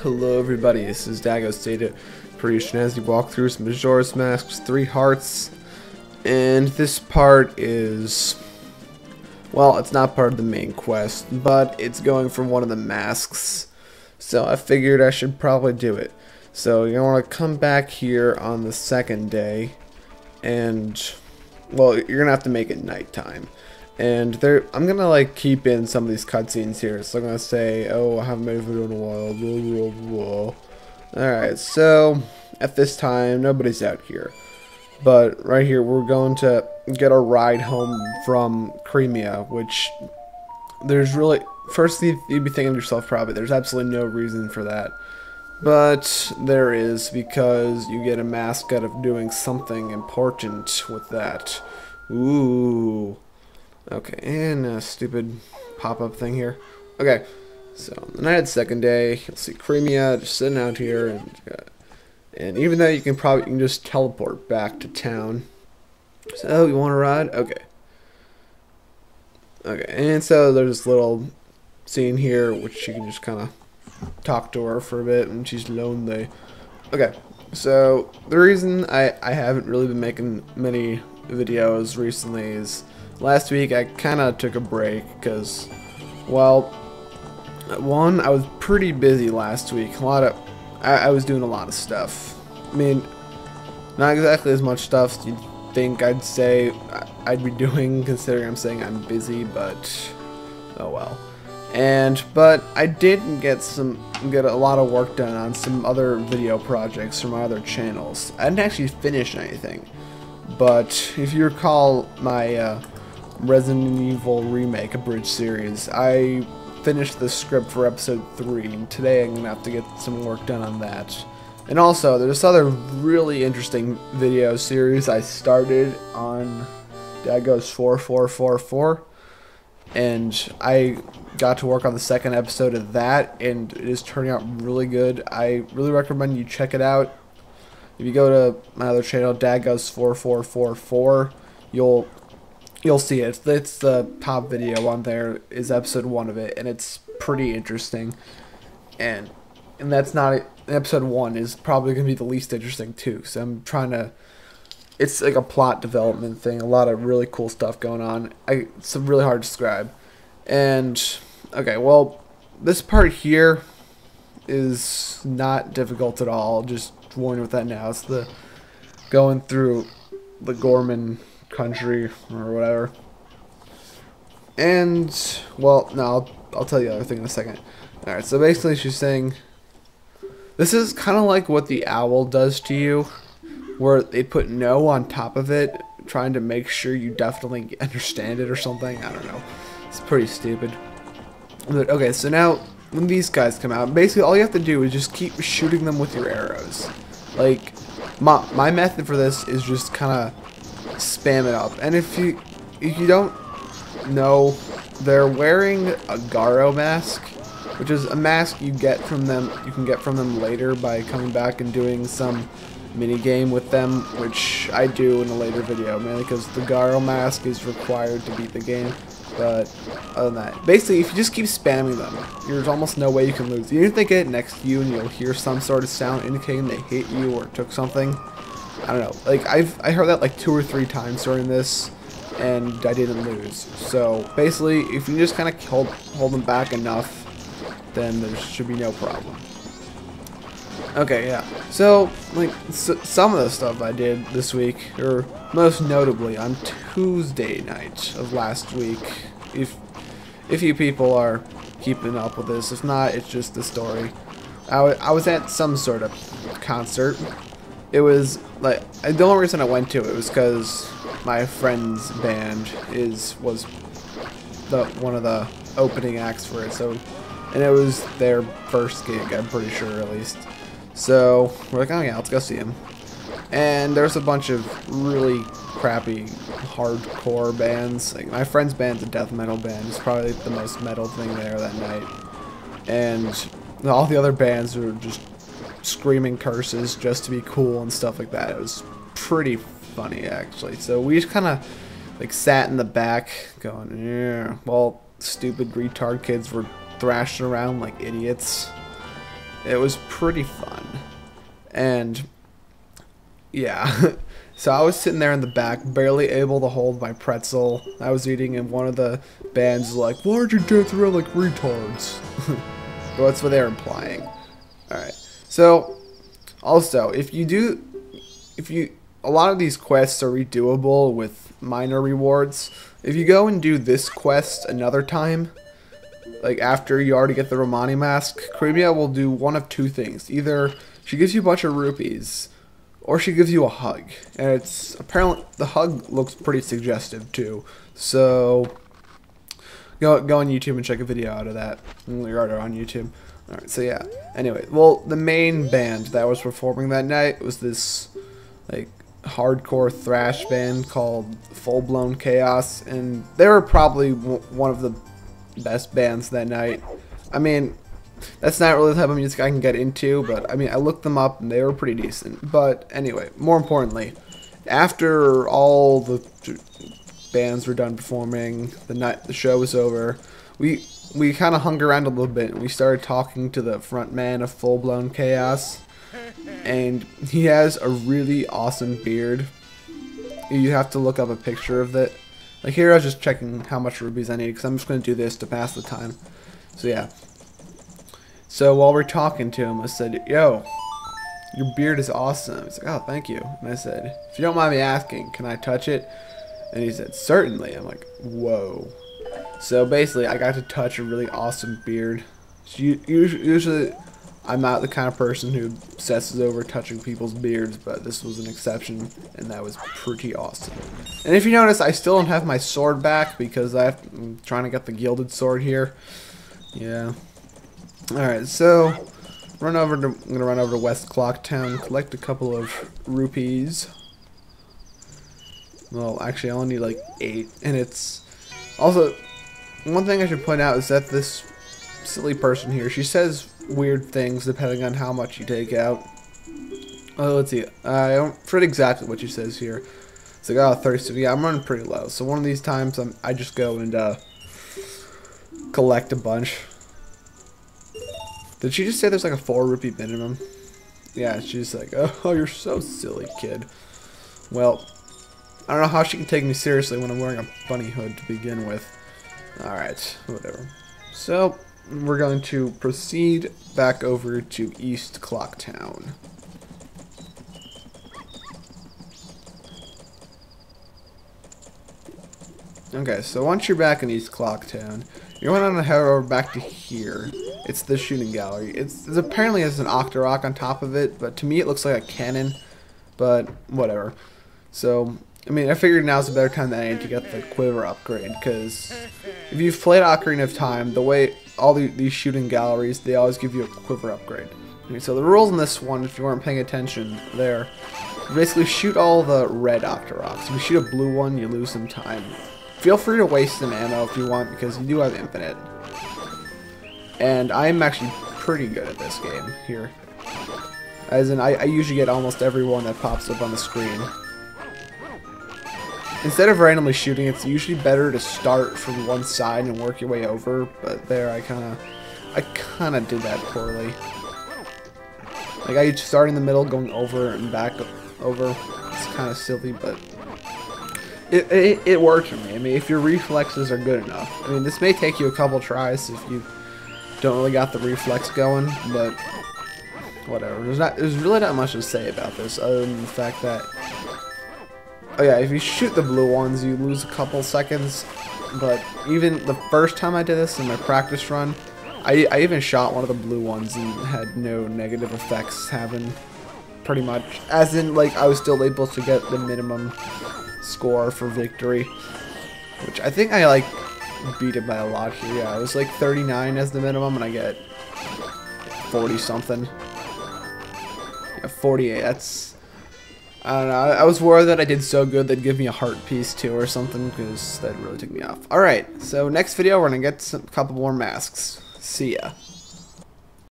Hello everybody, this is Dago's Data Creation as you walk through some Majora's Masks, 3 hearts, and this part is, well, it's not part of the main quest, but it's going from one of the masks, so I figured I should probably do it. So you're going to come back here on the second day, and, well, you're going to have to make it nighttime. And I'm gonna like keep in some of these cutscenes here. So I'm gonna say, oh, I haven't made a video in a while. Blah, blah, blah. Alright, so at this time, nobody's out here. But right here, we're going to get a ride home from Crimea, which there's really, first you'd be thinking to yourself, probably, there's absolutely no reason for that. But there is, because you get a mask out of doing something important with that. Ooh. Okay, and a stupid pop-up thing here. Okay, so the night of the second day, you'll see Crimea just sitting out here, and even though you can just teleport back to town. So you want to ride? Okay. Okay, and so there's this little scene here, which you can just kind of talk to her for a bit, and she's lonely. Okay, so the reason I haven't really been making many videos recently is last week I kind of took a break because, well, one, I was pretty busy last week. I was doing a lot of stuff. I mean, not exactly as much stuff as you'd think I'd say I'd be doing, considering I'm saying I'm busy, but oh well. But I did get a lot of work done on some other video projects for my other channels. I didn't actually finish anything, but if you recall my Resident Evil Remake Abridged series, I finished the script for episode 3, and today I'm gonna have to get some work done on that. And also, there's this other really interesting video series I started on Dago's 4444, and I got to work on the second episode of that, and it is turning out really good. I really recommend you check it out. If you go to my other channel, Dago's 4444, you'll see it. It's the top video on there, is episode 1 of it, and it's pretty interesting. And that's not, episode 1 is probably going to be the least interesting too, so I'm trying to, it's like a plot development thing, a lot of really cool stuff going on. It's really hard to describe. And, okay, well, this part here is not difficult at all, just warn you with that now. It's the going through the Gorman country or whatever. And, well, no, I'll tell you the other thing in a second. Alright, so basically she's saying, this is kind of like what the owl does to you, where they put no on top of it, trying to make sure you definitely understand it or something. I don't know. It's pretty stupid. But, okay, so now, when these guys come out, basically all you have to do is just keep shooting them with your arrows. Like, my method for this is just kind of spam it up. And if you don't know, they're wearing a Garo mask, which is a mask you can get from them later by coming back and doing some mini game with them, which I do in a later video, mainly because the Garo mask is required to beat the game. But other than that, basically, if you just keep spamming them, there's almost no way you can lose. Even if they get next to you and you'll hear some sort of sound indicating they hit you or took something, I don't know. Like I heard that like 2 or 3 times during this, and I didn't lose. So basically, if you just kind of hold them back enough, then there should be no problem. Okay, yeah. So like some of the stuff I did this week, or most notably on Tuesday night of last week, if you people are keeping up with this, if not, it's just the story. I was at some sort of concert. It was like, the only reason I went to it was because my friend's band was one of the opening acts for it. So, and it was their first gig, I'm pretty sure, at least. So we're like, oh yeah, let's go see him. And there's a bunch of really crappy hardcore bands. Like my friend's band's a death metal band. It's probably the most metal thing there that night. And all the other bands were just screaming curses just to be cool and stuff like that. It was pretty funny, actually. So we just kind of like sat in the back going, yeah. Well, stupid retard kids were thrashing around like idiots. It was pretty fun. And yeah, so I was sitting there in the back, barely able to hold my pretzel I was eating, and one of the bands was like, "Why aren't you dancing around like retards?" Well, that's what they're implying. Alright, so also, a lot of these quests are redoable with minor rewards. If you go and do this quest another time, like after you already get the Romani mask, Kribia will do one of two things. Either she gives you a bunch of rupees, or she gives you a hug. And it's apparently, the hug looks pretty suggestive too. So go on YouTube and check a video out of that. You're on YouTube. Alright, so yeah. Anyway, well, the main band that was performing that night was this like hardcore thrash band called Full Blown Chaos, and they were probably one of the best bands that night. I mean, that's not really the type of music I can get into, but I mean, I looked them up and they were pretty decent. But anyway, more importantly, after all the bands were done performing, the show was over, we kind of hung around a little bit and we started talking to the front man of Full Blown Chaos, and he has a really awesome beard. You have to look up a picture of it. Like here I was just checking how much rubies I need because I'm just going to do this to pass the time. So yeah. So while we're talking to him, I said, "Yo, your beard is awesome." He's like, "Oh, thank you." And I said, "If you don't mind me asking, can I touch it?" And he said, "Certainly." I'm like, whoa. So basically, I got to touch a really awesome beard. Usually, I'm not the kind of person who obsesses over touching people's beards, but this was an exception, and that was pretty awesome. And if you notice, I still don't have my sword back because I'm trying to get the gilded sword here. Yeah. Alright, so I'm gonna run over to West Clocktown, collect a couple of rupees. Well, actually, I only need like 8, and it's also one thing I should point out is that this silly person here, she says weird things depending on how much you take out. Oh, let's see. I don't forget exactly what she says here. It's like, "Oh, thirsty." Yeah, I'm running pretty low, so one of these times I just go and collect a bunch. Did she just say there's like a 4 rupee minimum? Yeah, she's like, "Oh, you're so silly, kid." Well, I don't know how she can take me seriously when I'm wearing a bunny hood to begin with. Alright, whatever. So, we're going to proceed back over to East Clocktown. Okay, so once you're back in East Clocktown, you're going to head over back to here. It's the shooting gallery. It apparently has an Octorok on top of it, but to me it looks like a cannon, but whatever. So, I mean, I figured now's a better time than any to get the quiver upgrade, because if you've played Ocarina of Time, the way all these shooting galleries, they always give you a quiver upgrade. Okay, so the rules in this one, if you weren't paying attention there, you basically shoot all the red Octoroks. If you shoot a blue one, you lose some time. Feel free to waste some ammo if you want, because you do have infinite. And I'm actually pretty good at this game here. As in, I usually get almost every one that pops up on the screen. Instead of randomly shooting, it's usually better to start from one side and work your way over, but there I kinda did that poorly. Like, I start in the middle, going over and back over. It's kinda silly, but it worked for me. I mean, if your reflexes are good enough. I mean, this may take you a couple tries if you don't really got the reflex going, but whatever. There's really not much to say about this, other than the fact that, oh yeah, if you shoot the blue ones, you lose a couple seconds. But even the first time I did this in my practice run, I even shot one of the blue ones and had no negative effects happen, pretty much. As in, like, I was still able to get the minimum score for victory, which I think I, like, beat it by a lot here. Yeah, it was like 39 as the minimum, and I get 40-something. Yeah, 48, that's... I don't know, I was worried that I did so good they'd give me a heart piece too or something, because that really took me off. Alright, so next video we're gonna get a couple more masks. See ya.